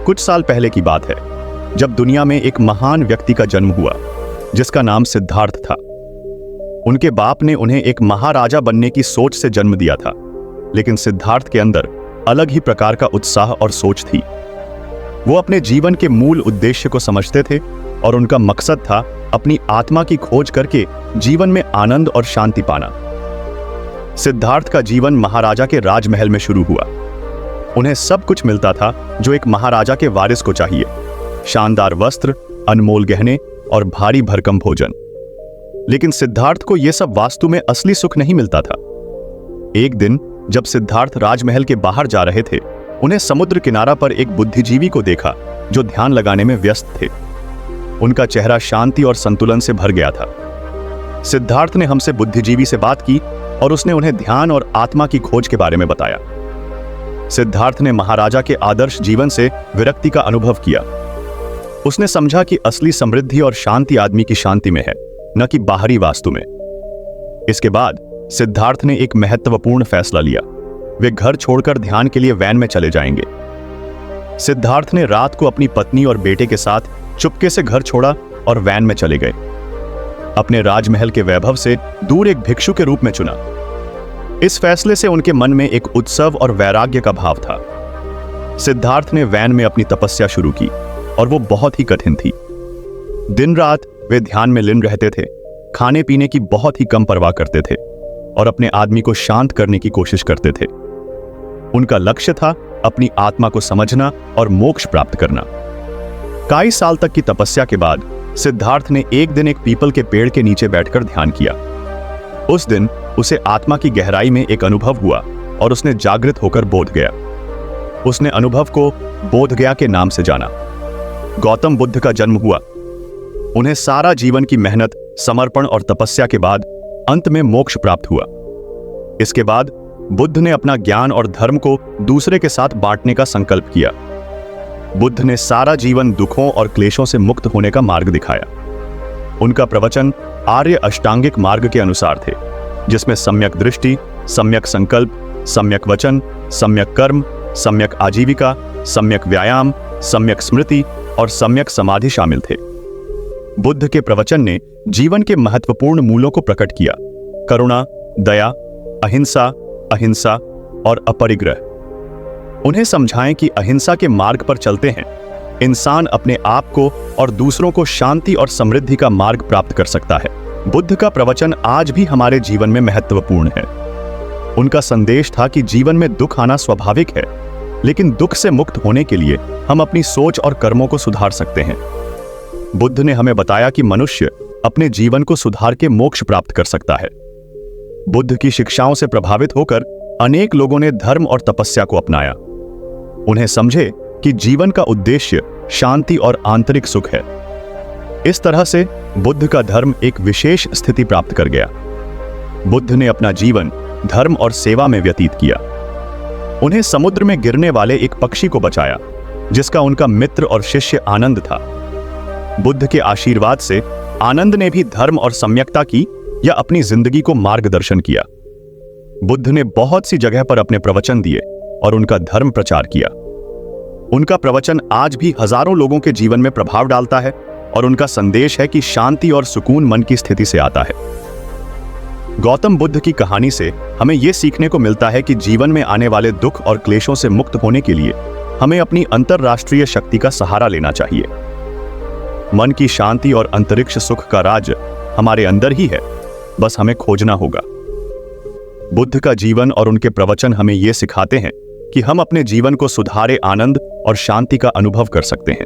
कुछ साल पहले की बात है, जब दुनिया में एक महान व्यक्ति का जन्म हुआ जिसका नाम सिद्धार्थ था। उनके बाप ने उन्हें एक महाराजा बनने की सोच से जन्म दिया था, लेकिन सिद्धार्थ के अंदर अलग ही प्रकार का उत्साह और सोच थी। वो अपने जीवन के मूल उद्देश्य को समझते थे और उनका मकसद था अपनी आत्मा की खोज करके जीवन में आनंद और शांति पाना। सिद्धार्थ का जीवन महाराजा के राजमहल में शुरू हुआ। उन्हें सब कुछ मिलता था जो एक महाराजा के वारिस को चाहिए, शानदार वस्त्र, अनमोल गहने और भारी भरकम भोजन। लेकिन सिद्धार्थ को यह सब वास्तु में असली सुख नहीं मिलता था। एक दिन जब सिद्धार्थ राजमहल के बाहर जा रहे थे, उन्हें समुद्र किनारा पर एक बुद्धिजीवी को देखा जो ध्यान लगाने में व्यस्त थे। उनका चेहरा शांति और संतुलन से भर गया था। सिद्धार्थ ने हमसे बुद्धिजीवी से बात की और उसने उन्हें ध्यान और आत्मा की खोज के बारे में बताया। सिद्धार्थ ने महाराजा के आदर्श जीवन से विरक्ति का अनुभव किया। उसने समझा कि असली समृद्धि और शांति आदमी की शांति में है, न कि बाहरी वास्तु में। इसके बाद सिद्धार्थ ने एक महत्वपूर्ण फैसला लिया। वे घर छोड़कर ध्यान के लिए वैन में चले जाएंगे। सिद्धार्थ ने रात को अपनी पत्नी और बेटे के साथ चुपके से घर छोड़ा और वैन में चले गए। अपने राजमहल के वैभव से दूर एक भिक्षु के रूप में चुना। इस फैसले से उनके मन में एक उत्सव और वैराग्य का भाव था। सिद्धार्थ ने वैन में अपनी तपस्या शुरू की और वो बहुत ही कठिन थी। दिन रात वे ध्यान में लीन रहते थे, खाने पीने की बहुत ही कम परवाह करते थे और अपने आदमी को शांत करने की कोशिश करते थे। उनका लक्ष्य था अपनी आत्मा को समझना और मोक्ष प्राप्त करना। कई साल तक की तपस्या के बाद सिद्धार्थ ने एक दिन एक पीपल के पेड़ के नीचे बैठकर ध्यान किया। उस दिन उसे आत्मा की गहराई में एक अनुभव हुआ और उसने जागृत होकर बोध गया। उसने अनुभव को बोध गया के नाम से जाना। गौतम बुद्ध का जन्म हुआ। उन्हें सारा जीवन की मेहनत, समर्पण और तपस्या के बाद अंत में मोक्ष प्राप्त हुआ। इसके बाद बुद्ध ने अपना ज्ञान और धर्म को दूसरे के साथ बांटने का संकल्प किया। बुद्ध ने सारा जीवन दुखों और क्लेशों से मुक्त होने का मार्ग दिखाया। उनका प्रवचन आर्य अष्टांगिक मार्ग के अनुसार थे, जिसमें सम्यक दृष्टि, सम्यक संकल्प, सम्यक वचन, सम्यक कर्म, सम्यक आजीविका, सम्यक व्यायाम, सम्यक स्मृति और सम्यक समाधि शामिल थे। बुद्ध के प्रवचन ने जीवन के महत्वपूर्ण मूलों को प्रकट किया: करुणा, दया, अहिंसा, अहिंसा और अपरिग्रह। उन्हें समझाएं कि अहिंसा के मार्ग पर चलते हैं इंसान अपने आप को और दूसरों को शांति और समृद्धि का मार्ग प्राप्त कर सकता है। बुद्ध का प्रवचन आज भी हमारे जीवन में महत्वपूर्ण है। उनका संदेश था कि जीवन में दुख आना स्वाभाविक है, लेकिन दुख से मुक्त होने के लिए हम अपनी सोच और कर्मों को सुधार सकते हैं। बुद्ध ने हमें बताया कि मनुष्य अपने जीवन को सुधार के मोक्ष प्राप्त कर सकता है। बुद्ध की शिक्षाओं से प्रभावित होकर अनेक लोगों ने धर्म और तपस्या को अपनाया। उन्हें समझे कि जीवन का उद्देश्य शांति और आंतरिक सुख है। इस तरह से बुद्ध का धर्म एक विशेष स्थिति प्राप्त कर गया। बुद्ध ने अपना जीवन धर्म और सेवा में व्यतीत किया। उन्हें समुद्र में गिरने वाले एक पक्षी को बचाया, जिसका उनका मित्र और शिष्य आनंद था। बुद्ध के आशीर्वाद से आनंद ने भी धर्म और सम्यकता की या अपनी जिंदगी को मार्गदर्शन किया। बुद्ध ने बहुत सी जगह पर अपने प्रवचन दिए और उनका धर्म प्रचार किया। उनका प्रवचन आज भी हजारों लोगों के जीवन में प्रभाव डालता है और उनका संदेश है कि शांति और सुकून मन की स्थिति से आता है। गौतम बुद्ध की कहानी से हमें यह सीखने को मिलता है कि जीवन में आने वाले दुख और क्लेशों से मुक्त होने के लिए हमें अपनी अंतरराष्ट्रीय शक्ति का सहारा लेना चाहिए। मन की शांति और अंतरिक्ष सुख का राज हमारे अंदर ही है, बस हमें खोजना होगा। बुद्ध का जीवन और उनके प्रवचन हमें यह सिखाते हैं कि हम अपने जीवन को सुधारे आनंद और शांति का अनुभव कर सकते हैं।